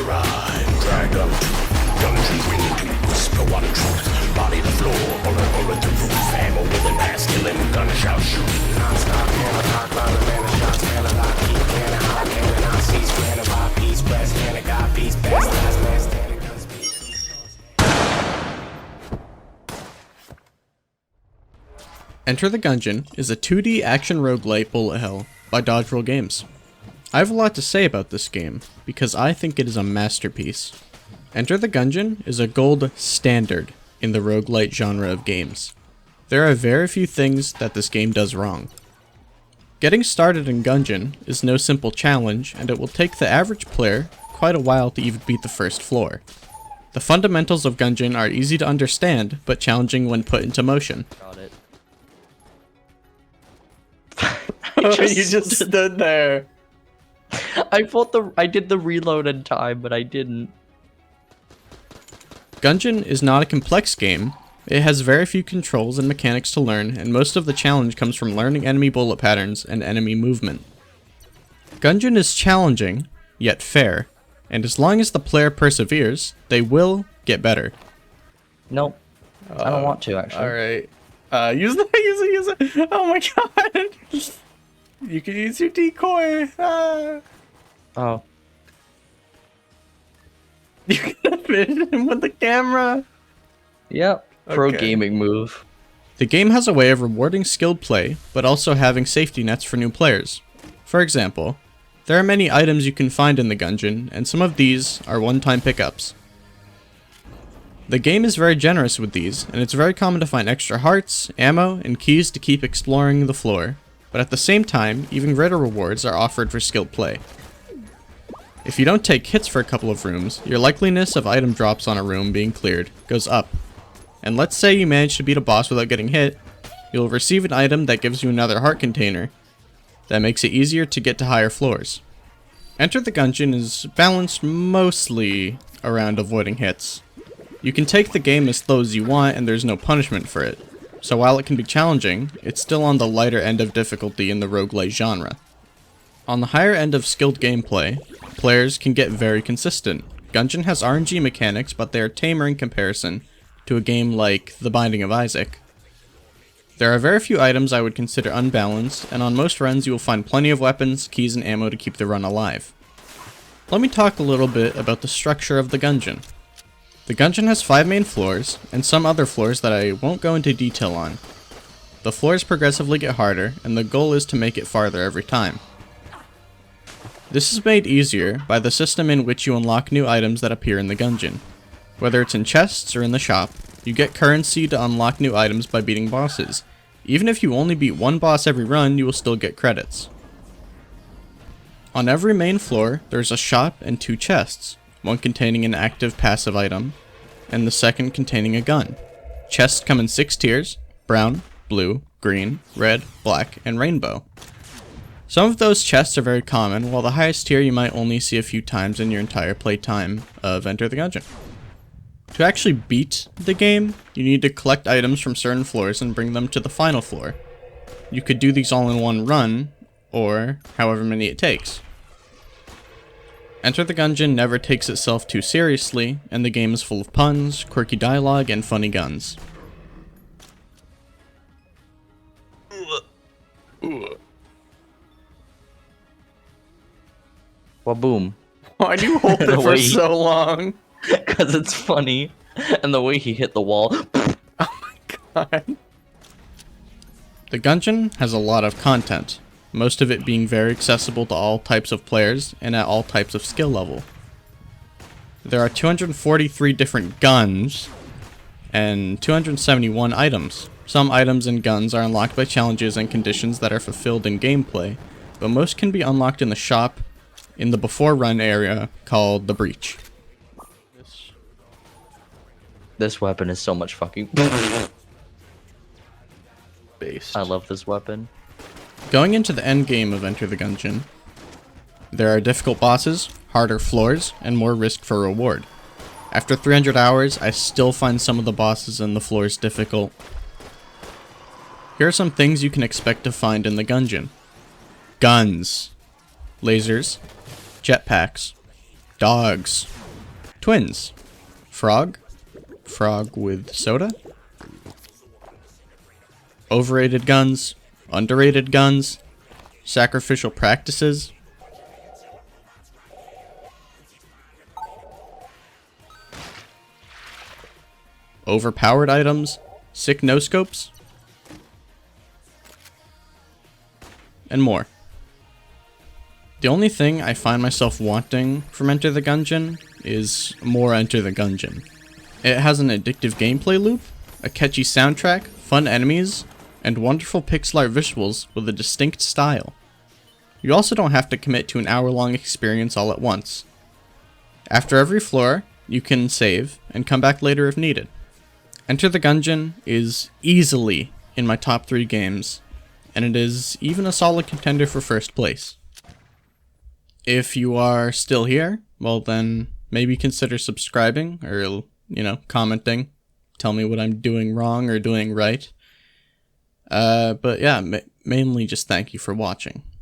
rhyme, drag them to dungeon window, whisper one truth, body the floor, or the roof, ammo with an masculine gunshot shooting, non-stop, hammer, hot, cloud, man, shots, man, a lot, keep cannon, hot, cannon, I see, span, a vibe, peace, press, cannon, got peace, pass, last man, standing, gun, speed. Enter the Gungeon is a 2D action roguelite bullet hell by Dodgeroll Games. I have a lot to say about this game, because I think it is a masterpiece. Enter the Gungeon is a gold standard in the roguelite genre of games. There are very few things that this game does wrong. Getting started in Gungeon is no simple challenge, and it will take the average player quite a while to even beat the first floor. The fundamentals of Gungeon are easy to understand, but challenging when put into motion. Got it. You just stood there. I thought I did the reload in time, but I didn't. Gungeon is not a complex game. It has very few controls and mechanics to learn, and most of the challenge comes from learning enemy bullet patterns and enemy movement. Gungeon is challenging, yet fair, and as long as the player perseveres, they will get better. Nope. I don't want to, actually. Alright. Use it. Oh my god. You can use your decoy. Oh. You can finish him with the camera. Yep. Pro Okay. gaming move. The game has a way of rewarding skilled play, but also having safety nets for new players. For example, there are many items you can find in the Gungeon, and some of these are one-time pickups. The game is very generous with these, and it's very common to find extra hearts, ammo, and keys to keep exploring the floor, but at the same time, even greater rewards are offered for skilled play. If you don't take hits for a couple of rooms, your likeliness of item drops on a room being cleared goes up. And let's say you manage to beat a boss without getting hit, you'll receive an item that gives you another heart container. That makes it easier to get to higher floors. Enter the Gungeon is balanced mostly around avoiding hits. You can take the game as slow as you want and there's no punishment for it. So while it can be challenging, it's still on the lighter end of difficulty in the roguelite genre. On the higher end of skilled gameplay, players can get very consistent. Gungeon has RNG mechanics, but they are tamer in comparison to a game like The Binding of Isaac. There are very few items I would consider unbalanced, and on most runs you will find plenty of weapons, keys, and ammo to keep the run alive. Let me talk a little bit about the structure of the Gungeon. The Gungeon has 5 main floors, and some other floors that I won't go into detail on. The floors progressively get harder, and the goal is to make it farther every time. This is made easier by the system in which you unlock new items that appear in the Gungeon. Whether it's in chests or in the shop, you get currency to unlock new items by beating bosses. Even if you only beat one boss every run, you will still get credits. On every main floor, there's a shop and 2 chests, one containing an active passive item, and the second containing a gun. Chests come in 6 tiers: brown, blue, green, red, black, and rainbow. Some of those chests are very common, while the highest tier you might only see a few times in your entire playtime of Enter the Gungeon. To actually beat the game, you need to collect items from certain floors and bring them to the final floor. You could do these all in one run, or however many it takes. Enter the Gungeon never takes itself too seriously, and the game is full of puns, quirky dialogue, and funny guns. Waboom. Why do you hold it for so long? Because it's funny. And the way he hit the wall. God. The Gungeon has a lot of content, most of it being very accessible to all types of players and at all types of skill level. There are 243 different guns and 271 items. Some items and guns are unlocked by challenges and conditions that are fulfilled in gameplay, but most can be unlocked in the shop in the before run area called the Breach. This weapon is so much fucking Based. I love this weapon. Going into the end game of Enter the Gungeon, there are difficult bosses, harder floors, and more risk for reward. After 300 hours, I still find some of the bosses and the floors difficult. Here are some things you can expect to find in the Gungeon. Guns, lasers, jetpacks, Dogs. Twins. Frog. Frog with soda. Overrated guns. Underrated guns. Sacrificial practices. Overpowered items. Sick no-scopes. And more. The only thing I find myself wanting from Enter the Gungeon is more Enter the Gungeon. It has an addictive gameplay loop, a catchy soundtrack, fun enemies, and wonderful pixel art visuals with a distinct style. You also don't have to commit to an hour-long experience all at once. After every floor, you can save and come back later if needed. Enter the Gungeon is easily in my top 3 games, and it is even a solid contender for first place. If you are still here, well then maybe consider subscribing or, commenting. Tell me what I'm doing wrong or doing right. But yeah, mainly just thank you for watching.